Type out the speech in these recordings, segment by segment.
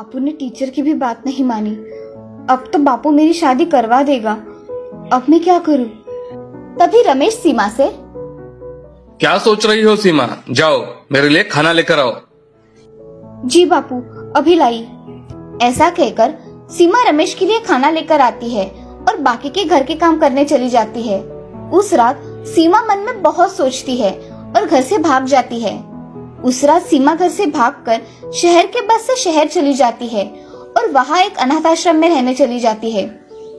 बापू ने टीचर की भी बात नहीं मानी। अब तो बापू मेरी शादी करवा देगा। अब मैं क्या करूं? तभी रमेश सीमा से, क्या सोच रही हो सीमा? जाओ मेरे लिए खाना लेकर आओ। जी बापू, अभी लाई। ऐसा कहकर सीमा रमेश के लिए खाना लेकर आती है और बाकी के घर के काम करने चली जाती है। उस रात सीमा मन में बहुत सोचती है और घर से भाग जाती है। उस रात सीमा घर से भागकर शहर के बस से शहर चली जाती है और वहाँ एक अनाथ आश्रम में रहने चली जाती है।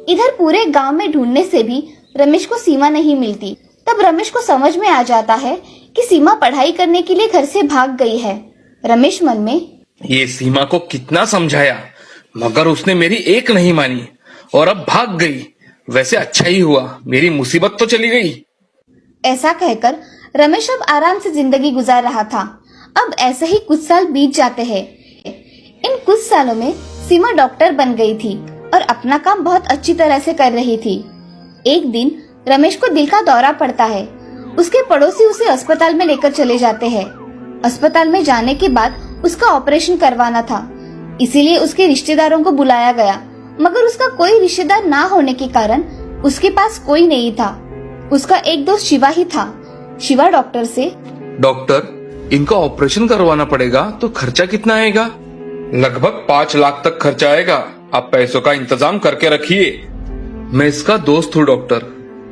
इधर पूरे गांव में ढूंढने से भी रमेश को सीमा नहीं मिलती। तब रमेश को समझ में आ जाता है कि सीमा पढ़ाई करने के लिए घर से भाग गई है। रमेश मन में, ये सीमा को कितना समझाया मगर उसने मेरी एक नहीं मानी और अब भाग गई। वैसे अच्छा ही हुआ, मेरी मुसीबत तो चली गई। ऐसा कहकर रमेश अब आराम से जिंदगी गुजार रहा था। अब ऐसे ही कुछ साल बीत जाते हैं। इन कुछ सालों में सीमा डॉक्टर बन गई थी और अपना काम बहुत अच्छी तरह से कर रही थी। एक दिन रमेश को दिल का दौरा पड़ता है। उसके पड़ोसी उसे अस्पताल में लेकर चले जाते हैं। अस्पताल में जाने के बाद उसका ऑपरेशन करवाना था, इसीलिए उसके रिश्तेदारों को बुलाया गया, मगर उसका कोई रिश्तेदार ना होने के कारण उसके पास कोई नहीं था। उसका एक दोस्त शिवा ही था। शिवा डॉक्टर से, डॉक्टर, इनका ऑपरेशन करवाना पड़ेगा तो खर्चा कितना आएगा? लगभग 5 लाख तक खर्चा आएगा। आप पैसों का इंतजाम करके रखिए। मैं इसका दोस्त हूँ डॉक्टर,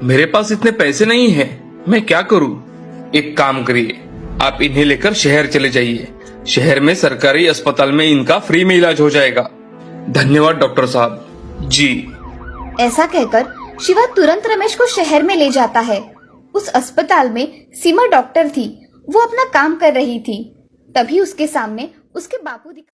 मेरे पास इतने पैसे नहीं है, मैं क्या करूँ? एक काम करिए, आप इन्हें लेकर शहर चले जाइए। शहर में सरकारी अस्पताल में इनका फ्री में इलाज हो जाएगा। धन्यवाद डॉक्टर साहब। जी। ऐसा कहकर शिवा तुरंत रमेश को शहर में ले जाता है। उस अस्पताल में सीमा डॉक्टर थी। वो अपना काम कर रही थी। तभी उसके सामने उसके बापू दिख